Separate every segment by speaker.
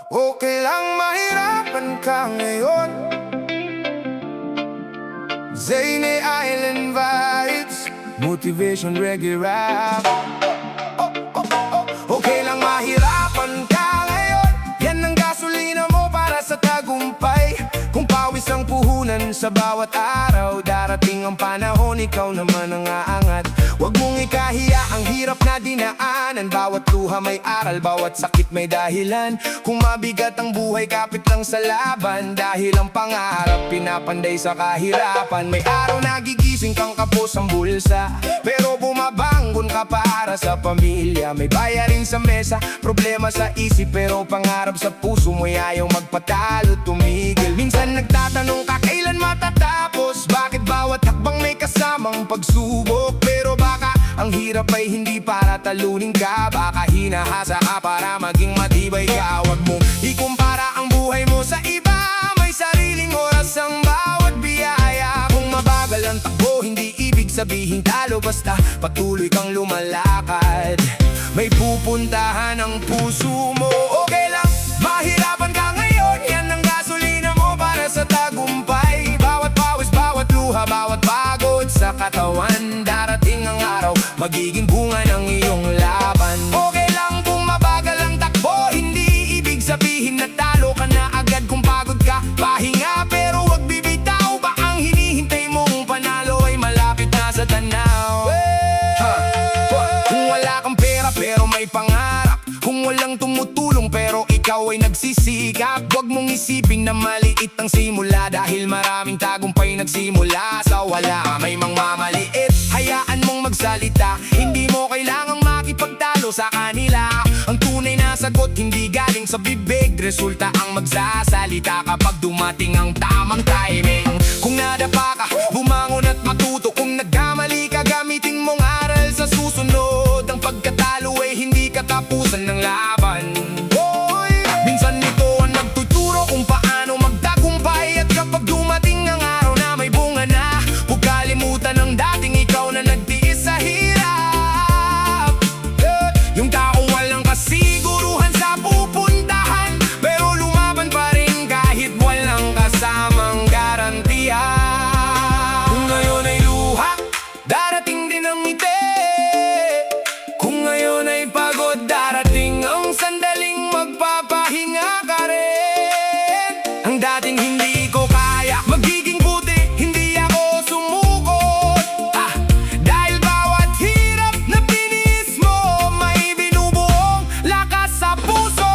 Speaker 1: Okay lang mahirapan ka ngayon. Zany Island Vibes, Motivation Reggae Rap. Okay lang mahirapan ka ngayon. Yan ang gasolina mo para sa tagumpay. Kung pawis ang puhunan sa bawat araw, darating ang panahon, ikaw naman ang aangat. Huwag mong ikahiya ang hirap na dinaanan. Bawat luha may aral, bawat sakit may dahilan. Kung mabigat ang buhay, kapit lang sa laban. Dahil ang pangarap, pinapanday sa kahirapan. May araw na gigising kang kapos ang bulsa, pero bumabangon ka para sa pamilya. May bayarin sa mesa, problema sa isip, pero pangarap sa puso mo'y ayaw magpatalo, tumigil. Minsan nagtatanong ka kailan matatapos, bakit bawat hakbang may kasamang pagsubok. Pero baka ang hirap ay hindi para talunin ka, baka hinahasa ka para maging matibay ka. Huwag mong ikumpara ang buhay mo sa iba, may sariling oras ang bawat biyaya. Kung mabagal ang takbo, hindi ibig sabihin talo, basta patuloy kang lumalakad. May pupuntahan ang puso mo. Okay lang mahirapan ka ngayon, yan ang gasolina mo para sa tagumpay. Bawat pawis, bawat luha, bawat pagod sa katawan, darating ang araw, magiging bunga ng iyong laban. Okay lang kung mabagal ang takbo, hindi ibig sabihin na talo ka na agad. Kung pagod ka, pahinga, pero wag bibitaw. Ba ang hinihintay mong panalo ay malapit na sa tanaw. Kung wala kang pera pero may pangarap, kung walang tumutulong pero ikaw ay nagsisikap, huwag mong isipin na maliit ang simula, dahil maraming tagumpay nagsimula sa wala. May mangmamaliit, hayaan mong magsalita, hindi mo kailangang makipagtalo sa kanila. Ang tunay na sagot hindi galing sa bibig, resulta ang magsasalita kapag dumating ang tamang timing. Kung nadapa ka, bumangon at matuto. Kung nagkamali ka, gamitin mong aral sa susunod. Ang pagkatalo ay hindi katapusan ng laban. Minsan ito ang nagtuturo kung paano magtagumpay. At kapag dumating ang araw na may bunga na, huwag kalimutan ang dating ikaw na nagtiis sa hirap. Yung taong walang kasiguruhan sa pupuntahan, pero lumaban pa rin kahit walang kasamang garantiya. Kung ngayon ay luha, darating din ang ngiti. Kung ngayon ay pagod, darating ang sandaling magpapahinga ka rin. Ang dating hindi ko kaya, magiging buti, hindi ako sumukot. Dahil bawat hirap na pinis mo, may binubuong lakas sa puso.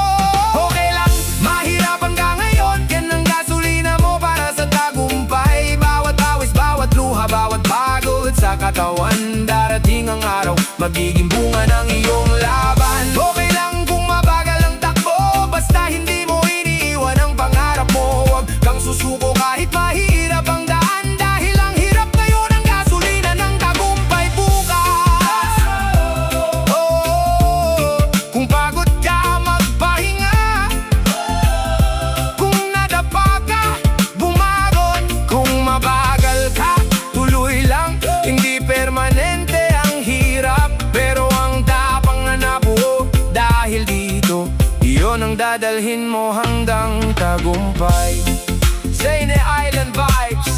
Speaker 1: Okay lang mahirapan ka ngayon, yan ang gasolina mo para sa tagumpay. Bawat awis, bawat luha, bawat pagod sa katawan, darating ang araw, magiging bunga ng iyong laban. Okay lang kung mabagal ang takbo, basta hindi mo iniiwan ang pangarap mo. Huwag kang susuko kahit mahirap ang daan, dahil ang hirap ngayon ang gasolina ng tagumpay bukas. Kung pagod ka, magpahinga. Kung nadapa ka, bumagon. Kung mabagal ka, tuloy lang. Hindi permanente ang hirap, pero ang tapang na nabuo dahil dito, iyon ang dadalhin mo hanggang tagumpay. Zany Island Vibes.